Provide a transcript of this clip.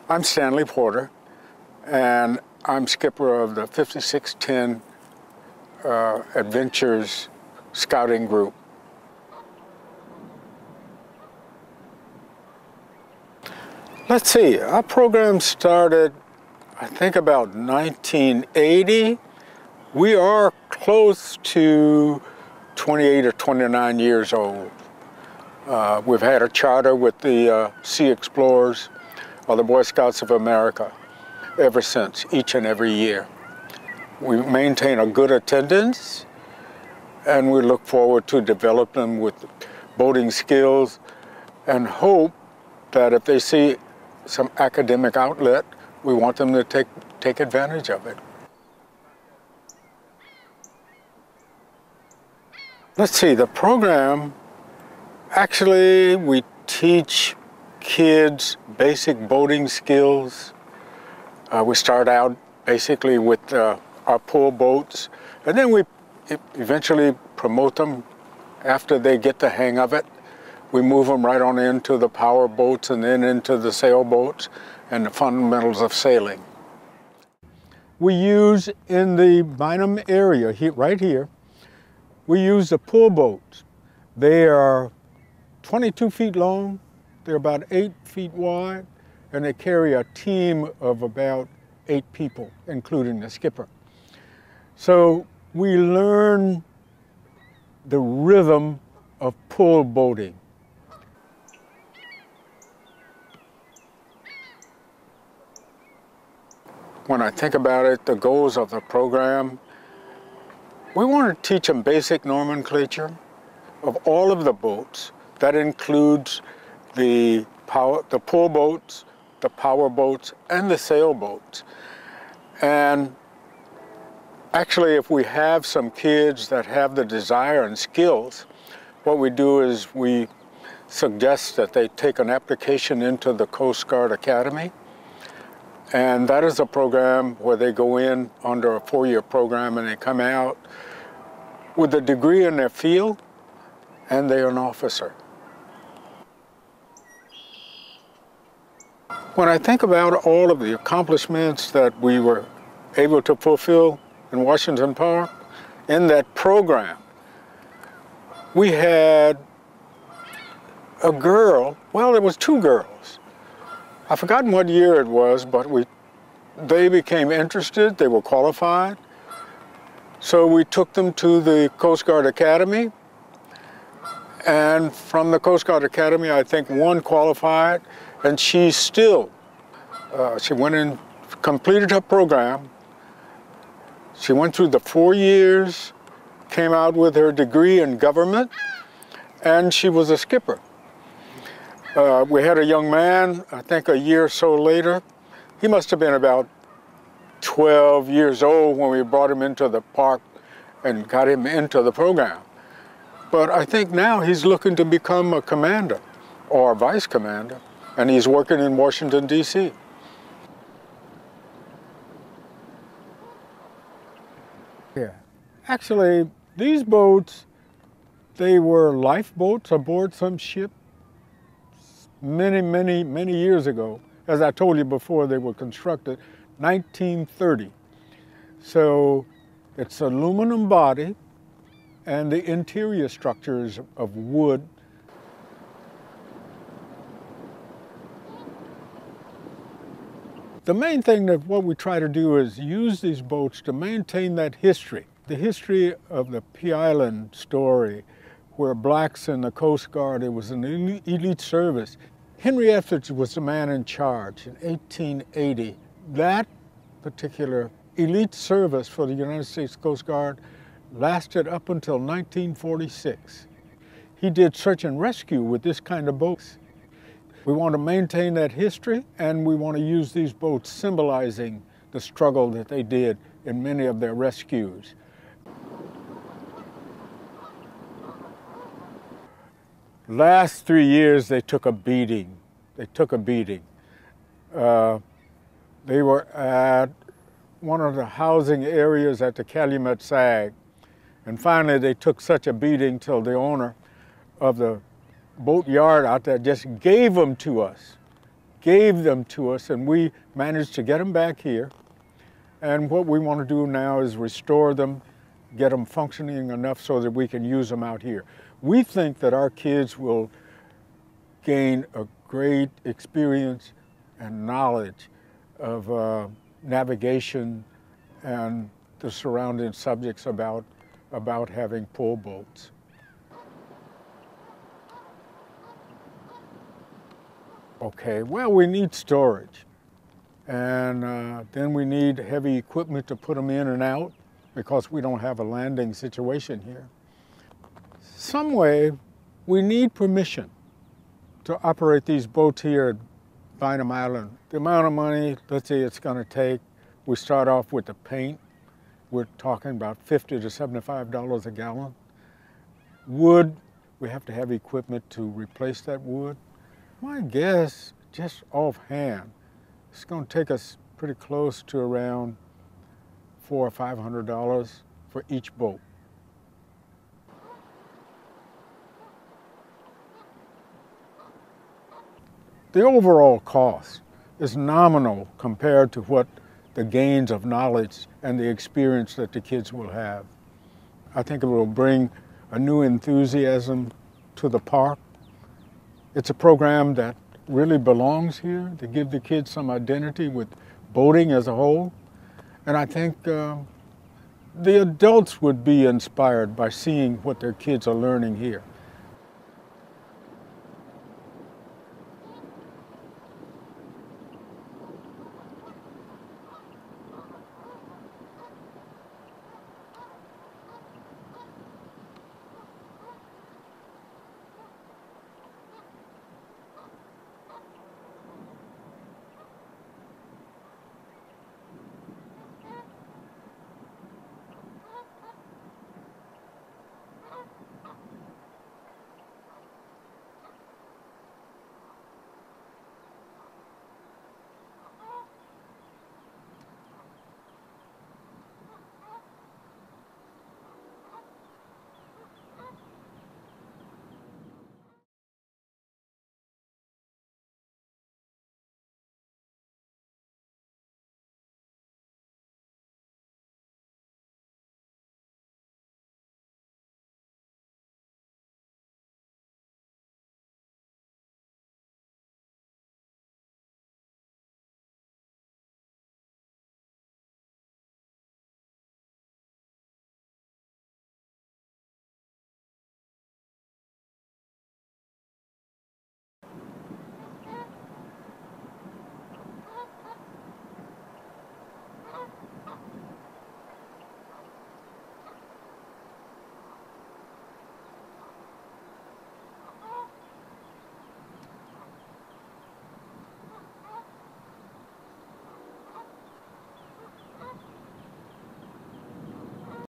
I'm Stanley Porter, and I'm skipper of the 5610 Adventures Scouting Group. Let's see, our program started, I think, about 1980. We are close to 28 or 29 years old. We've had a charter with the Sea Explorers, or the Boy Scouts of America, ever since, each and every year. We maintain a good attendance, and we look forward to develop them with boating skills, and hope that if they see some academic outlet, we want them to take advantage of it. Let's see, the program, actually we teach kids basic boating skills. We start out basically with our pull boats, and then we eventually promote them after they get the hang of it. We move them right on into the power boats and then into the sailboats and the fundamentals of sailing. We use in the Bynum area, right here, we use the pull boats. They are 22 feet long, they're about 8 feet wide, and they carry a team of about 8 people, including the skipper. So we learn the rhythm of pull boating. When I think about it, the goals of the program, we want to teach them basic nomenclature of all of the boats. That includes the pull boats, the power boats, and the sailboats. And actually, if we have some kids that have the desire and skills, what we do is we suggest that they take an application into the Coast Guard Academy. And that is a program where they go in under a 4-year program and they come out with a degree in their field, and they are an officer. When I think about all of the accomplishments that we were able to fulfill in Washington Park, in that program, we had a girl, well, there was 2 girls. I've forgotten what year it was, but they became interested, they were qualified. So we took them to the Coast Guard Academy, and from the Coast Guard Academy, I think 1 qualified, and she still, she went and completed her program. She went through the 4 years, came out with her degree in government, and she was a skipper. We had a young man, I think a year or so later. He must have been about 12 years old when we brought him into the park and got him into the program. But I think now he's looking to become a commander or a vice commander, and he's working in Washington, D.C. Yeah, actually, these boats, they were lifeboats aboard some ship many years ago. As I told you before, they were constructed 1930. So it's aluminum body, and the interior structure is of wood. The main thing that what we try to do is use these boats to maintain that history. The history of the P Island story, where blacks in the Coast Guard, it was an elite service. Henry Ethridge was the man in charge in 1880. That particular elite service for the United States Coast Guard lasted up until 1946. He did search and rescue with this kind of boats. We want to maintain that history, and we want to use these boats symbolizing the struggle that they did in many of their rescues. Last 3 years, they took a beating. They took a beating. They were at one of the housing areas at the Calumet Sag. And finally, they took such a beating till the owner of the boat yard out there just gave them to us. gave them to us, and we managed to get them back here. And what we want to do now is restore them, get them functioning enough so that we can use them out here. We think that our kids will gain a great experience and knowledge of navigation and the surrounding subjects about having pull boats. Okay, well, we need storage. And then we need heavy equipment to put them in and out because we don't have a landing situation here. Some way, we need permission to operate these boats here at Bynum Island. The amount of money, let's say it's going to take, we start off with the paint. We're talking about $50 to $75 a gallon. Wood, we have to have equipment to replace that wood. My guess, just offhand, it's going to take us pretty close to around $400 or $500 for each boat. The overall cost is nominal compared to what the gains of knowledge and the experience that the kids will have. I think it will bring a new enthusiasm to the park. It's a program that really belongs here to give the kids some identity with boating as a whole. And I think the adults would be inspired by seeing what their kids are learning here.